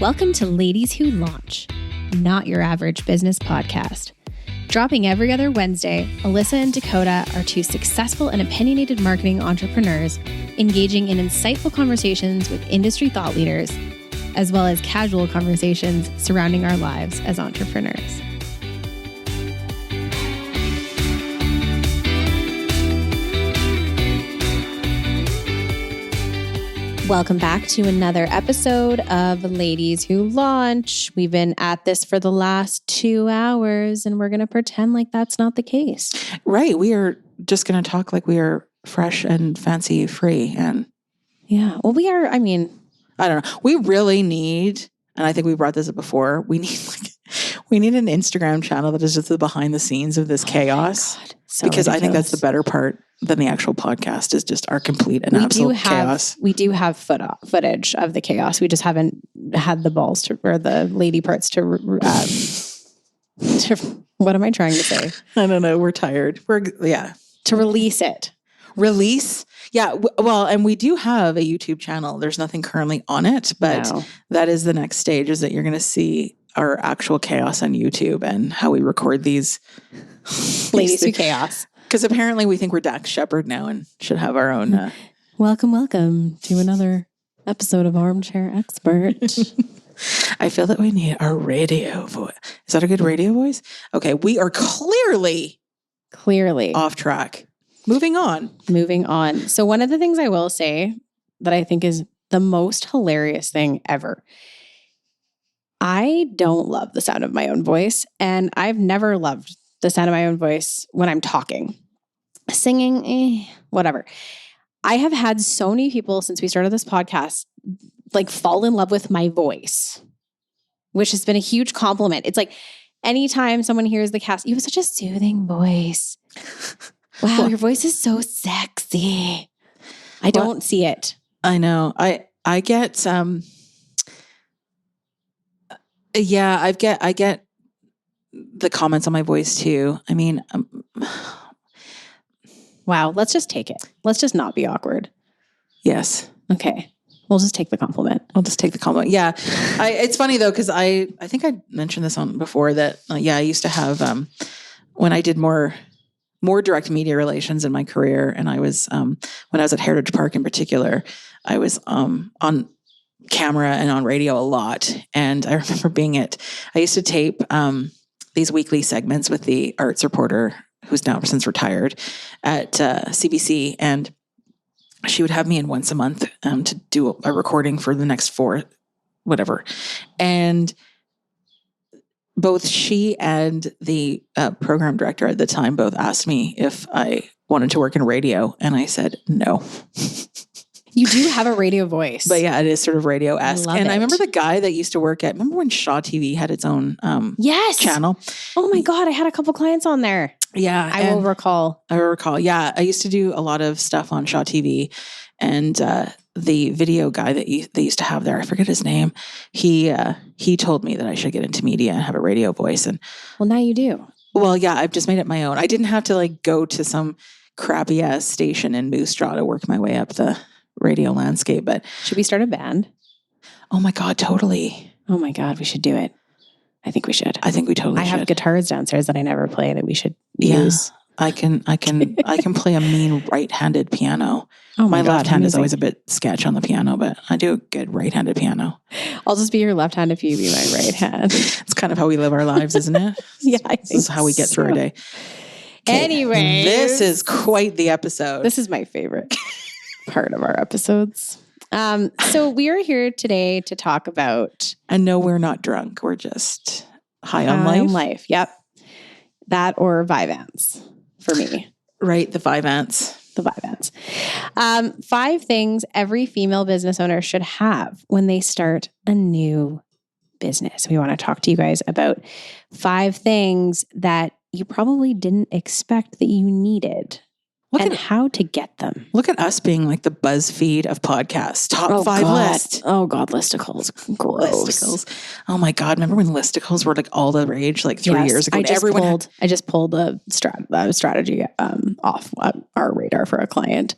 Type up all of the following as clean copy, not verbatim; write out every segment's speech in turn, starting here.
Welcome to Ladies Who Launch, not your average business podcast. Dropping every other Wednesday, Alyssa and Dakota are two successful and opinionated marketing entrepreneurs engaging in insightful conversations with industry thought leaders, as well as casual conversations surrounding our lives as entrepreneurs. Welcome back to another episode of Ladies Who Launch. We've been at this for the last 2 hours, and we're going to pretend like that's not the case. Right. We are just going to talk like we are fresh and fancy free. And yeah, well, we are, I don't know. We really need, and I think we brought this up before, we need an Instagram channel that is just the behind the scenes of this chaos. So because ridiculous. I think that's the better part than the actual podcast is just our complete and absolute chaos. We do have footage of the chaos. We just haven't had the balls to, or the lady parts to what am I trying to say? I don't know. We're tired. To release it. Release? Yeah. Well, and we do have a YouTube channel. There's nothing currently on it, but that is the next stage, is that you're going to see our actual chaos on YouTube and how we record these Ladies Who Chaos. Because apparently we think we're Dax Shepard now and should have our own. Welcome to another episode of Armchair Expert. I feel that we need our radio voice. Is that a good radio voice? Okay, we are clearly off track. Moving on. So one of the things I will say that I think is the most hilarious thing ever. I don't love the sound of my own voice, and I've never loved the sound of my own voice when I'm talking. Singing, whatever. I have had so many people since we started this podcast like fall in love with my voice, which has been a huge compliment. It's like anytime someone hears the cast, you have such a soothing voice. Wow, your voice is so sexy. I don't see it. I know. I get I get the comments on my voice too. I mean, wow, let's just take it. Let's just not be awkward. Yes. Okay. We'll just take the compliment. Yeah. It's funny though, because I think I mentioned this on before that, I used to have, when I did more direct media relations in my career, and I was, when I was at Heritage Park in particular, I was on camera and on radio a lot. And I remember I used to tape these weekly segments with the arts reporter, who's now since retired, at CBC. And she would have me in once a month to do a recording for the next 4, whatever. And both she and the program director at the time both asked me if I wanted to work in radio. And I said, no. You do have a radio voice. But yeah, it is sort of radio-esque. And I remember the guy that used to work remember when Shaw TV had its own channel? Oh my God, I had a couple clients on there. Yeah. I will recall. Yeah. I used to do a lot of stuff on Shaw TV. And the video guy that they used to have there, I forget his name, he told me that I should get into media and have a radio voice. And well, now you do. Well, yeah, I've just made it my own. I didn't have to go to some crappy-ass station in Moose Jaw to work my way up the radio landscape. But should we start a band? Oh my God, totally. Oh my God, we should do it. I think we should. I think we totally should. I have guitars downstairs that I never play that we should use. I can play a mean right-handed piano. Oh my left hand is always a bit sketch on the piano, but I do a good right-handed piano. I'll just be your left hand if you be my right hand. It's kind of how we live our lives, isn't it? Yeah, I think this is how we get through our day. Okay. Anyway, this is quite the episode. This is my favorite part of our episodes. So we are here today to talk about... And no, we're not drunk. We're just high on life. Yep. That or Vyvanse for me. Right, the Vyvanse. 5 things every female business owner should have when they start a new business. We want to talk to you guys about 5 things that you probably didn't expect that you needed how to get them. Look at us being like the BuzzFeed of podcasts. Top 5 list. Oh God, listicles. Gross. Listicles. Oh my God. Remember when listicles were all the rage 3 years ago? I just pulled a strategy off our radar for a client.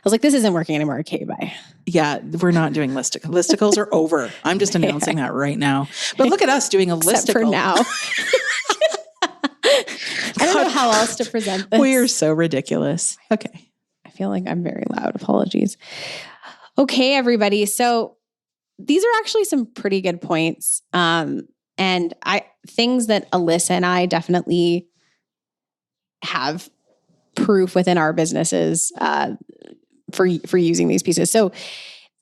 was like, this isn't working anymore. Okay, bye. Yeah, we're not doing listicles. Listicles are over. I'm just announcing that right now. But look at us doing a Except listicle. for now. I don't know how else to present this. We are so ridiculous. Okay. I feel like I'm very loud. Apologies. Okay, everybody. So these are actually some pretty good points. And things that Alyssa and I definitely have proof within our businesses for using these pieces. So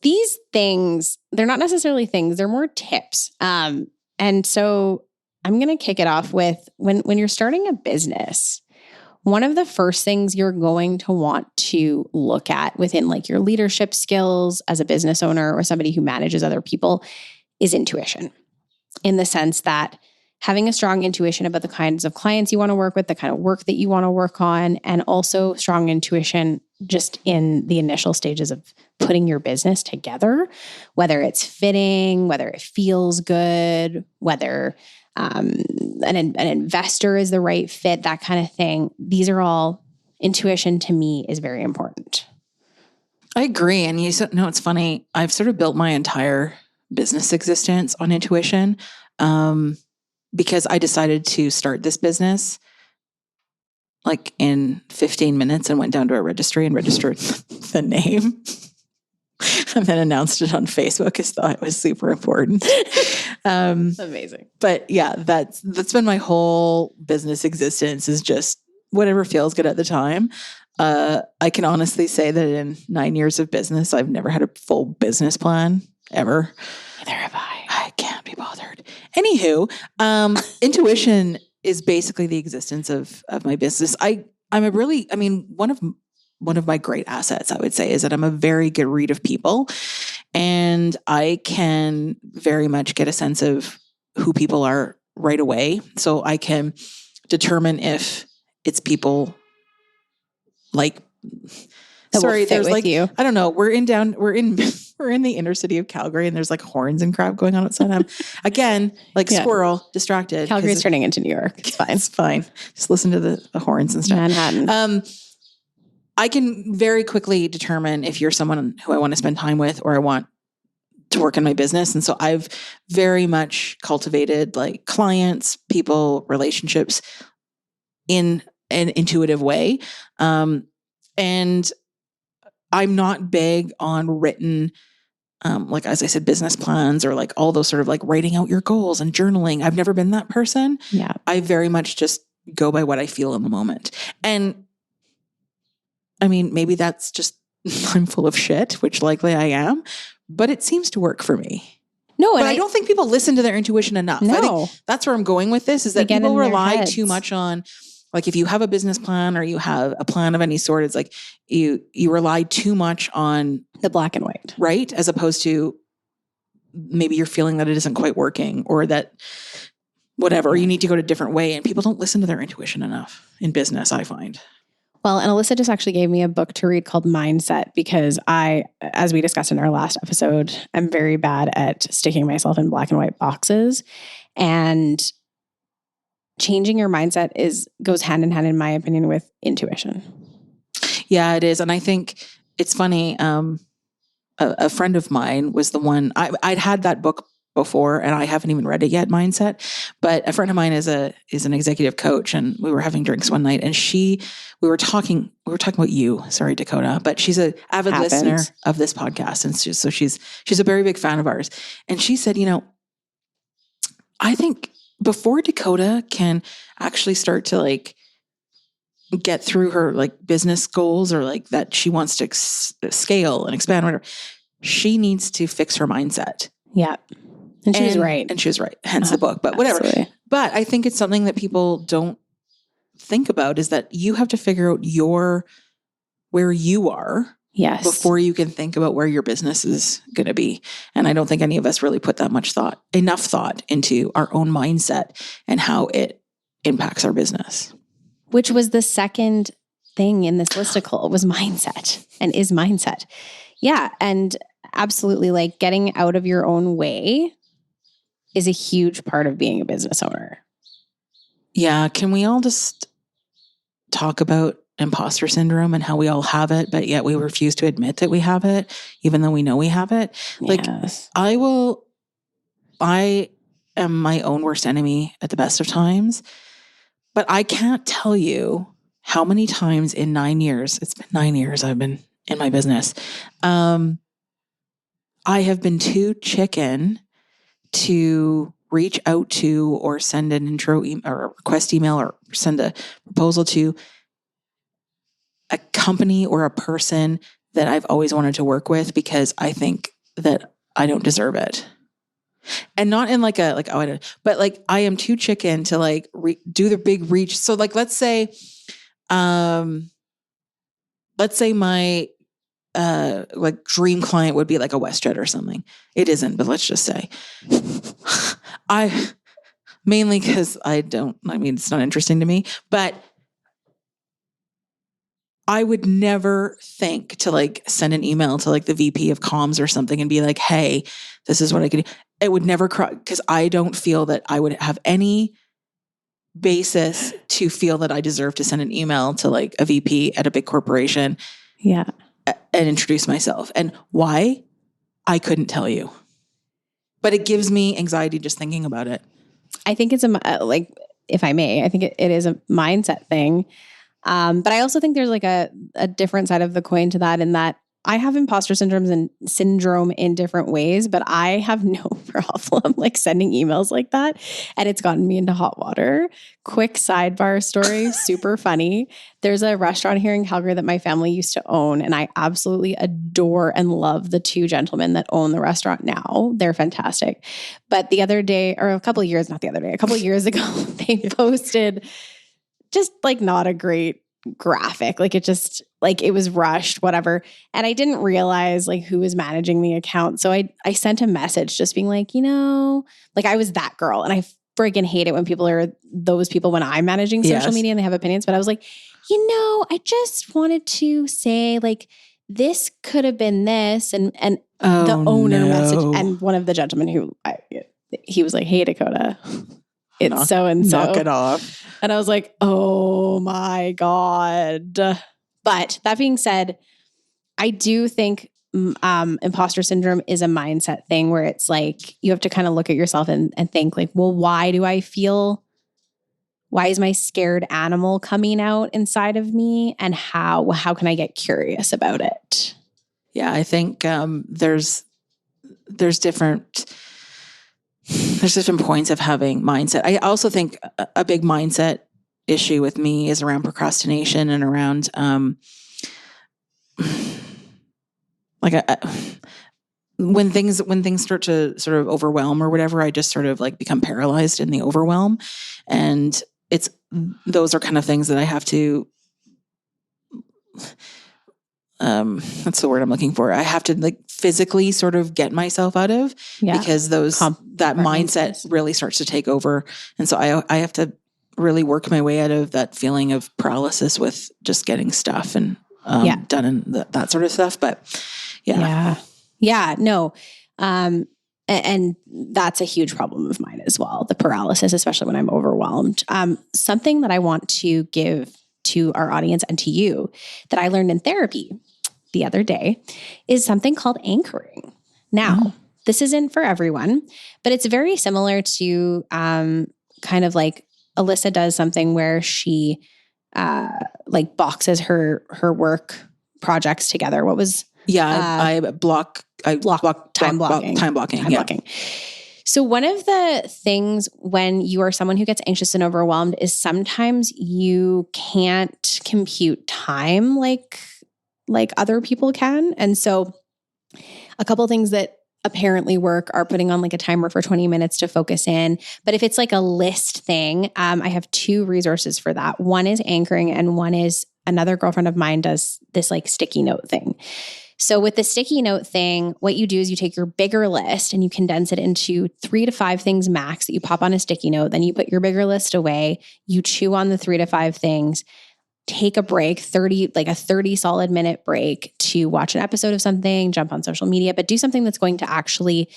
these things, they're not necessarily things, they're more tips. And so I'm going to kick it off with when you're starting a business, one of the first things you're going to want to look at within like your leadership skills as a business owner or somebody who manages other people is intuition, in the sense that having a strong intuition about the kinds of clients you want to work with, the kind of work that you want to work on, and also strong intuition just in the initial stages of putting your business together, whether it's fitting, whether it feels good, whether an investor is the right fit, that kind of thing. These are all, intuition to me is very important. I agree. And you know, it's funny. I've sort of built my entire business existence on intuition because I decided to start this business like in 15 minutes and went down to a registry and registered the name and then announced it on Facebook because I thought it was super important. Amazing. But yeah, that's been my whole business existence, is just whatever feels good at the time. I can honestly say that in 9 years of business, I've never had a full business plan ever. Neither have I. I can't be bothered. Anywho, intuition is basically the existence of my business. One of my great assets, I would say, is that I'm a very good read of people, and I can very much get a sense of who people are right away. So I can determine if it's people like, there's like, you. I don't know. We're in the inner city of Calgary, and there's like horns and crap going on outside. I'm again, like squirrel, distracted. Calgary's turning into New York. It's fine. It's fine. Just listen to the horns and stuff. Manhattan. I can very quickly determine if you're someone who I want to spend time with or I want to work in my business. And so I've very much cultivated like clients, people, relationships in an intuitive way. And I'm not big on written, like, as I said, business plans or like all those sort of like writing out your goals and journaling. I've never been that person. Yeah. I very much just go by what I feel in the moment. And I mean, maybe that's just, I'm full of shit, which likely I am, but it seems to work for me. No, but I don't think people listen to their intuition enough. No. I think that's where I'm going with this, is that people rely too much on, like, if you have a business plan or you have a plan of any sort, it's like you rely too much on the black and white, right? As opposed to maybe you're feeling that it isn't quite working, or that whatever, you need to go to a different way. And people don't listen to their intuition enough in business, I find. Well, and Alyssa just actually gave me a book to read called Mindset, because I, as we discussed in our last episode, I'm very bad at sticking myself in black and white boxes, and changing your mindset goes hand in hand, in my opinion, with intuition. Yeah, it is. And I think it's funny. A friend of mine was the one, I'd had that book before, and I haven't even read it yet, Mindset. But a friend of mine is an executive coach, and we were having drinks one night, and we were talking about you, sorry, Dakota, but she's an avid listener of this podcast. And so she's a very big fan of ours. And she said, I think before Dakota can actually start to like get through her like business goals, or like that she wants to scale and expand, whatever, she needs to fix her mindset. Yeah. And she was right. And she was right. Hence the book, but whatever. Absolutely. But I think it's something that people don't think about, is that you have to figure out where you are. Yes. Before you can think about where your business is going to be. And I don't think any of us really put that much enough thought into our own mindset and how it impacts our business. Which was the second thing in this listicle, was mindset, and is mindset. Yeah. And absolutely, like, getting out of your own way is a huge part of being a business owner. Yeah. Can we all just talk about imposter syndrome and how we all have it, but yet we refuse to admit that we have it, even though we know we have it. Yes. Like I am my own worst enemy at the best of times, but I can't tell you how many times in 9 years, it's been 9 years I've been in my business. I have been too chicken to reach out to or send an intro or a request email or send a proposal to a company or a person that I've always wanted to work with because I think that I don't deserve it. And not in like I don't, but like I am too chicken to like do the big reach. So like, let's say my like dream client would be like a WestJet or something. It isn't, but let's just say mainly because it's not interesting to me, but I would never think to like send an email to like the VP of comms or something and be like, hey, this is what I could do. It would never because I don't feel that I would have any basis to feel that I deserve to send an email to like a VP at a big corporation. Yeah. And introduce myself. And why? I couldn't tell you. But it gives me anxiety just thinking about it. I think it's like, if I may, I think it is a mindset thing. But I also think there's like a different side of the coin to that, in that I have imposter syndrome in different ways, but I have no problem like sending emails like that. And it's gotten me into hot water. Quick sidebar story, super funny. There's a restaurant here in Calgary that my family used to own, and I absolutely adore and love the two gentlemen that own the restaurant now. They're fantastic. But a couple of years ago, they posted just like not a great graphic. Like it was rushed, whatever. And I didn't realize like who was managing the account. So I sent a message just being like, like I was that girl. And I friggin' hate it when people are those people when I'm managing social media and they have opinions. But I was like, I just wanted to say like, this could have been this. And the owner message, and one of the gentlemen he was like, hey, Dakota, it's so-and-so. Knock it off. And I was like, oh my God. But that being said, I do think imposter syndrome is a mindset thing where it's like, you have to kind of look at yourself and think like, well, why is my scared animal coming out inside of me? And how can I get curious about it? Yeah, I think there's different points of having mindset. I also think a big mindset issue with me is around procrastination and around when things start to sort of overwhelm or whatever, I just sort of like become paralyzed in the overwhelm. And those are kind of things that I have to that's the word I'm looking for. I have to like physically sort of get myself out of because that mindset really starts to take over. And so I have to really work my way out of that feeling of paralysis with just getting stuff and done and that sort of stuff. But no. And that's a huge problem of mine as well. The paralysis, especially when I'm overwhelmed. Something that I want to give to our audience and to you that I learned in therapy the other day is something called anchoring. Now, this isn't for everyone, but it's very similar to kind of like Alyssa does something where she like boxes her work projects together. What was I block time blocking. So one of the things when you are someone who gets anxious and overwhelmed is sometimes you can't compute time like other people can. And so a couple of things that apparently work are putting on like a timer for 20 minutes to focus in. But if it's like a list thing, I have two resources for that. One is anchoring and one is another girlfriend of mine does this like sticky note thing. So with the sticky note thing, what you do is you take your bigger list and you condense it into 3 to 5 things max that you pop on a sticky note. Then you put your bigger list away. You chew on the 3 to 5 things, take a break, 30 solid minute break to watch an episode of something, jump on social media, but do something that's going to actually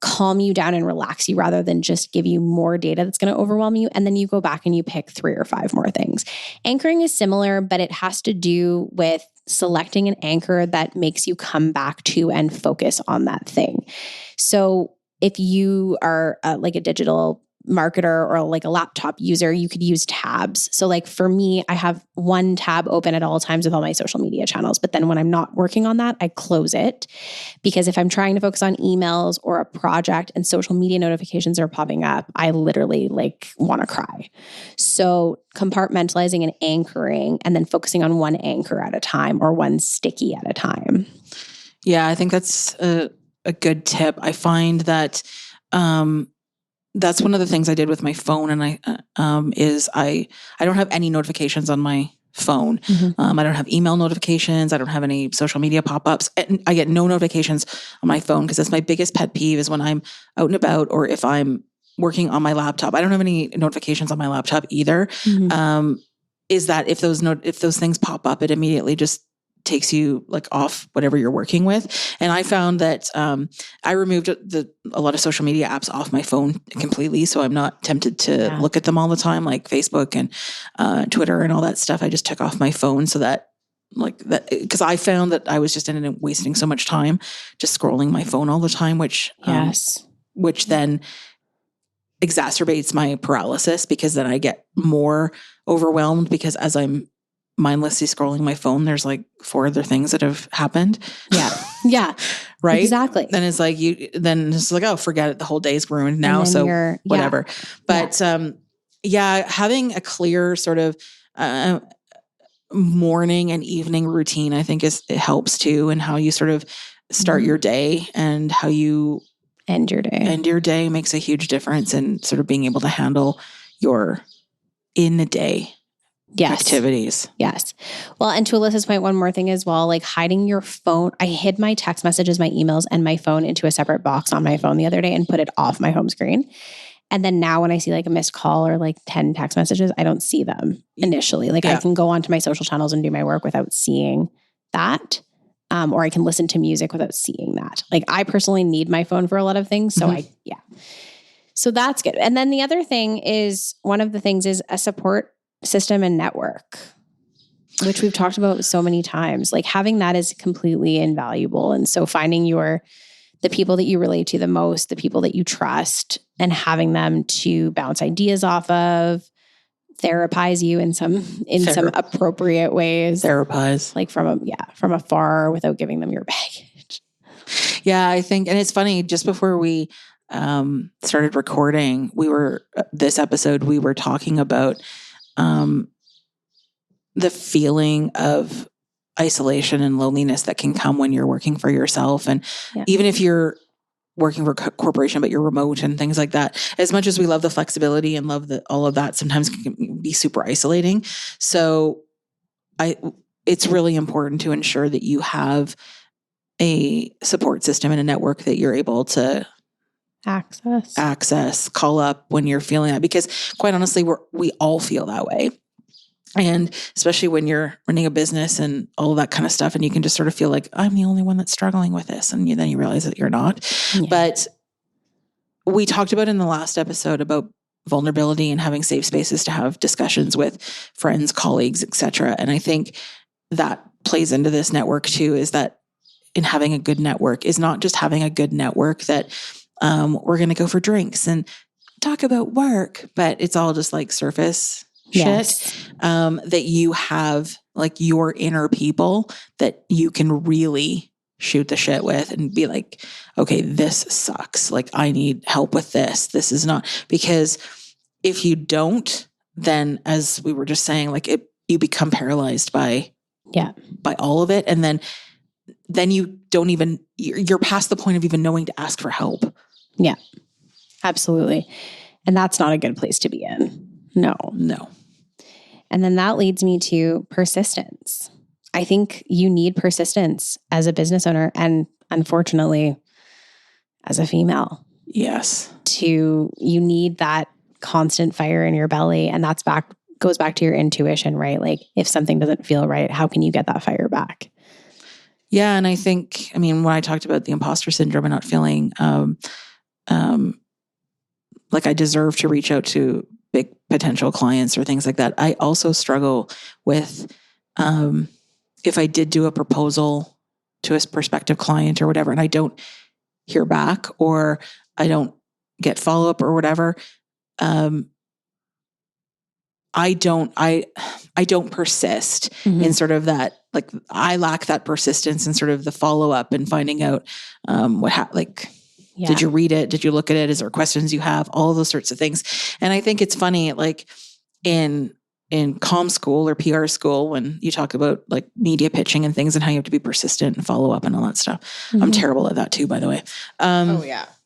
calm you down and relax you rather than just give you more data that's going to overwhelm you. And then you go back and you pick 3 or 5 more things. Anchoring is similar, but it has to do with selecting an anchor that makes you come back to and focus on that thing. So if you are like a digital marketer or like a laptop user, you could use tabs. So like for me, I have one tab open at all times with all my social media channels. But then when I'm not working on that, I close it, because if I'm trying to focus on emails or a project and social media notifications are popping up, I literally like want to cry. So compartmentalizing and anchoring, and then focusing on one anchor at a time or one sticky at a time. Yeah, I think that's a good tip. I find that that's one of the things I did with my phone, and I don't have any notifications on my phone. I don't have email notifications. I don't have any social media pop-ups. And I get no notifications on my phone, because that's my biggest pet peeve, is when I'm out and about or if I'm working on my laptop. I don't have any notifications on my laptop either. Is that if those things pop up, it immediately just takes you like off whatever you're working with. And I found that I removed a lot of social media apps off my phone completely, so I'm not tempted to look at them all the time, like Facebook and Twitter and all that stuff. I just took off my phone so that because I found that I was just ended up wasting so much time just scrolling my phone all the time, which then exacerbates my paralysis, because then I get more overwhelmed, because as I'm mindlessly scrolling my phone, there's like 4 other things that have happened. Yeah. Right. Exactly. Then it's like oh, forget it. The whole day's ruined now. So whatever. But having a clear sort of morning and evening routine, I think it helps too. And how you sort of start your day and how you end your day makes a huge difference in sort of being able to handle your in the day activities. Yes. Well, and to Alyssa's point, one more thing as well, like hiding your phone. I hid my text messages, my emails, and my phone into a separate box on my phone the other day and put it off my home screen. And then now when I see like a missed call or like 10 text messages, I don't see them initially. Like I can go onto my social channels and do my work without seeing that. Or I can listen to music without seeing that. Like I personally need my phone for a lot of things. So so that's good. And then the other thing is, one of the things is a support system and network, which we've talked about so many times. Like having that is completely invaluable. And so finding the people that you relate to the most, the people that you trust, and having them to bounce ideas off of, therapize you in some appropriate ways. Therapize. Like from afar without giving them your baggage. Yeah, I think, and it's funny, just before we started recording, this episode, we were talking about the feeling of isolation and loneliness that can come when you're working for yourself. And even if you're working for a corporation, but you're remote and things like that, as much as we love the flexibility and love all of that, sometimes can be super isolating. So it's really important to ensure that you have a support system and a network that you're able to access, call up when you're feeling that, because quite honestly, we all feel that way. And especially when you're running a business and all of that kind of stuff, and you can just sort of feel like, I'm the only one that's struggling with this. And then you realize that you're not. Yeah. But we talked about in the last episode about vulnerability and having safe spaces to have discussions with friends, colleagues, etc. And I think that plays into this network too, is that in having a good network is not just having a good network that we're going to go for drinks and talk about work, but it's all just like surface shit, that you have like your inner people that you can really shoot the shit with and be like, okay, this sucks. Like I need help with this. This is not, because if you don't, then as we were just saying, like you become paralyzed by all of it. And then you don't even, you're past the point of even knowing to ask for help. Yeah, absolutely. And that's not a good place to be in. No. And then that leads me to persistence. I think you need persistence as a business owner, and unfortunately, as a female. Yes. You need that constant fire in your belly. And goes back to your intuition, right? Like if something doesn't feel right, how can you get that fire back? Yeah. And I think, when I talked about the imposter syndrome and not feeling like I deserve to reach out to big potential clients or things like that. I also struggle with, if I did do a proposal to a prospective client or whatever, and I don't hear back or I don't get follow-up or whatever, I don't persist in sort of that, like I lack that persistence and sort of the follow-up and finding out, did you read it? Did you look at it? Is there questions you have? All of those sorts of things. And I think it's funny, like in comm school or PR school, when you talk about like media pitching and things and how you have to be persistent and follow up and all that stuff. I'm terrible at that too, by the way.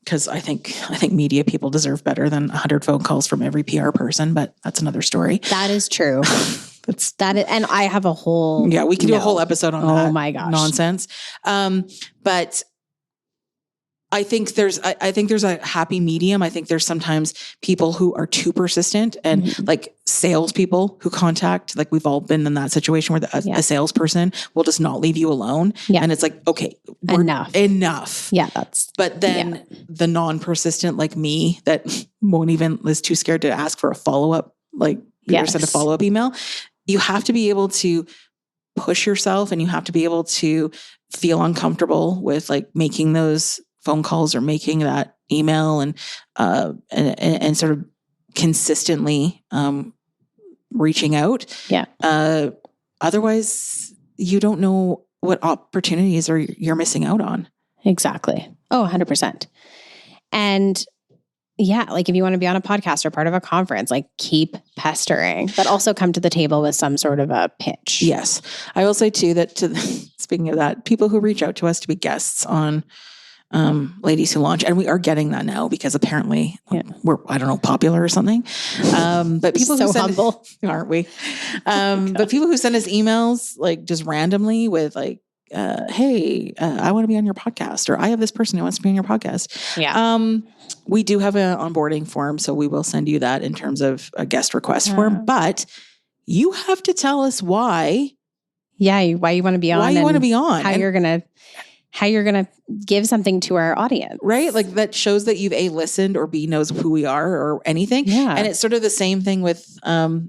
Because I think media people deserve better than 100 phone calls from every PR person, but that's another story. That is true. And I have a whole we can do a whole episode on that. Oh my gosh, nonsense. But I think there's a happy medium. I think there's sometimes people who are too persistent and like salespeople who contact, like we've all been in that situation where a salesperson will just not leave you alone. Yeah. And it's like, okay, enough. Yeah. But then the non-persistent like me that is too scared to ask for a follow-up, like send a follow-up email. You have to be able to push yourself and you have to be able to feel uncomfortable with like making those phone calls or making that email and sort of consistently reaching out. Yeah. Otherwise, you don't know what opportunities you're missing out on. Exactly. Oh, 100%. And like if you want to be on a podcast or part of a conference, like keep pestering, but also come to the table with some sort of a pitch. Yes. I will say too that speaking of that, people who reach out to us to be guests on Ladies Who Launch, and we are getting that now because apparently we're, I don't know, popular or something. But people who send humble, aren't we? But people who send us emails like just randomly with like, hey, I want to be on your podcast, or I have this person who wants to be on your podcast. Yeah. We do have an onboarding form, so we will send you that in terms of a guest request form, but you have to tell us why. Yeah. Why you want to be on. Why you want to be on. How you're going to give something to our audience. Right? Like that shows that you've A, listened, or B, knows who we are or anything. Yeah. And it's sort of the same thing with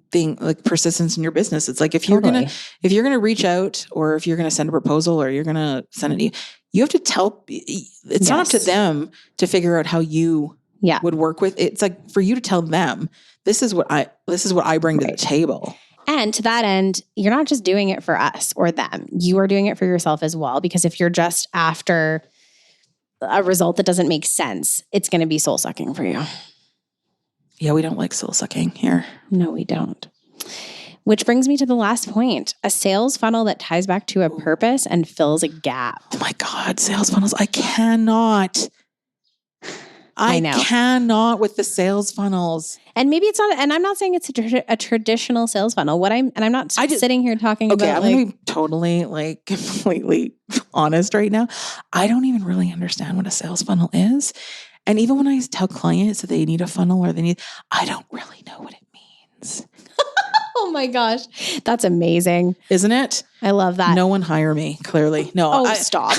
being like persistence in your business. It's like if you're going to reach out, or if you're going to send a proposal, or you're going to send it, you have to tell, it's not up to them to figure out how you would work with. It's like for you to tell them, this is what I bring to the table. And to that end, you're not just doing it for us or them. You are doing it for yourself as well. Because if you're just after a result that doesn't make sense, it's going to be soul sucking for you. Yeah, we don't like soul sucking here. No, we don't. Which brings me to the last point, a sales funnel that ties back to a purpose and fills a gap. Oh my God, sales funnels. I cannot with the sales funnels. And maybe it's not, and I'm not saying it's a traditional sales funnel. I'm not sitting here talking about. I'm going to be totally like completely honest right now. I don't even really understand what a sales funnel is. And even when I tell clients that they need a funnel I don't really know what it means. Oh my gosh. That's amazing. Isn't it? I love that. No one hire me, clearly. No. Stop.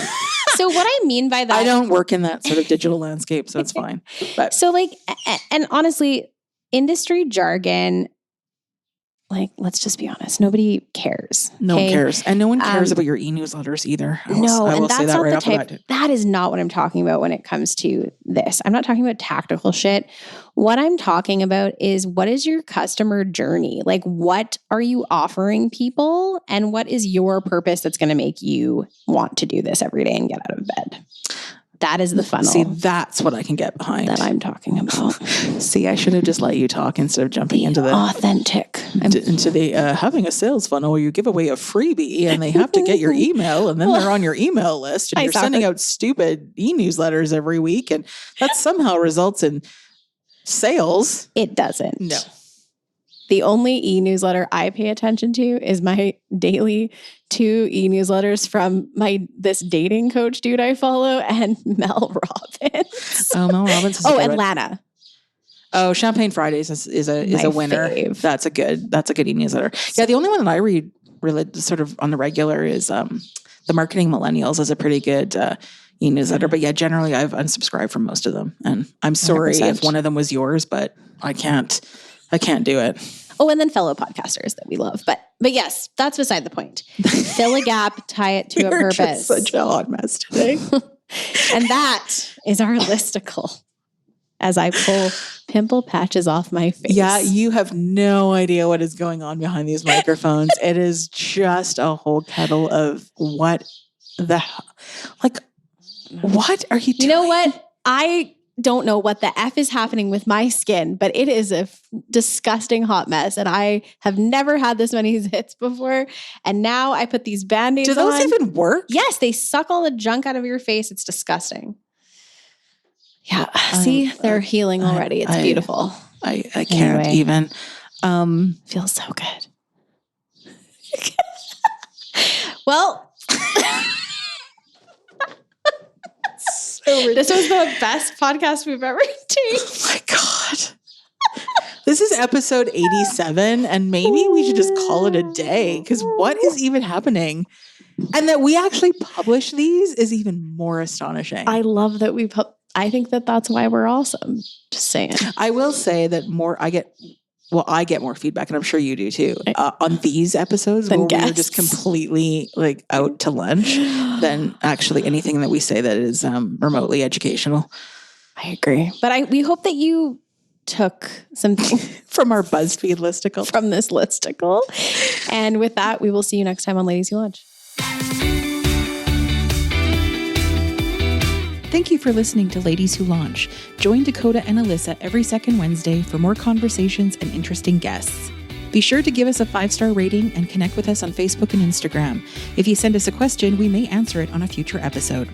So what I mean by that, I don't work in that sort of digital landscape, so it's fine. But so like, and honestly, industry jargon, like, let's just be honest, nobody cares. No one cares. And no one cares about your e-newsletters either. I will say that right off the bat. That is not what I'm talking about when it comes to this. I'm not talking about tactical shit. What I'm talking about is, what is your customer journey? Like, what are you offering people? And what is your purpose that's going to make you want to do this every day and get out of bed? That is the funnel. See, that's what I can get behind. That I'm talking about. See, I should have just let you talk instead of jumping into the authentic. Into the having a sales funnel where you give away a freebie and they have to get your email, and then they're on your email list, and you're sending out stupid e-newsletters every week, and that somehow results in sales. It doesn't. No. The only e-newsletter I pay attention to is my daily 2 e-newsletters from this dating coach dude I follow, and Mel Robbins. Oh, Mel Robbins. Atlanta. Oh, Champagne Fridays is a winner. Fave. That's a good e-newsletter. Yeah, the only one that I read really sort of on the regular is the Marketing Millennials is a pretty good e-newsletter. But yeah, generally I've unsubscribed from most of them. And I'm sorry 100%. if one of them was yours, but I can't do it. Oh, and then fellow podcasters that we love. But yes, that's beside the point. Fill a gap, tie it to a You're purpose. just such a hot mess today. And that is our listicle. As I pull pimple patches off my face. Yeah, you have no idea what is going on behind these microphones. It is just a whole kettle of what are you doing? You know what? I don't know what the F is happening with my skin, but it is a disgusting hot mess. And I have never had this many zits before. And now I put these Band-Aids on. Do those even work? Yes, they suck all the junk out of your face. It's disgusting. Yeah. See, they're healing already. It's beautiful. I can't even. Feels so good. Well, this was the best podcast we've ever done. Oh my God. This is episode 87, and maybe we should just call it a day, because what is even happening? And that we actually publish these is even more astonishing. I love that I think that that's why we're awesome. Just saying. I will say that I get more feedback, and I'm sure you do too, on these episodes where we're just completely like out to lunch than actually anything that we say that is remotely educational. I agree. But we hope that you took something from our BuzzFeed listicle. From this listicle. And with that, we will see you next time on Ladies Who Launch. Thank you for listening to Ladies Who Launch. Join Dakota and Alyssa every second Wednesday for more conversations and interesting guests. Be sure to give us a 5-star rating and connect with us on Facebook and Instagram. If you send us a question, we may answer it on a future episode.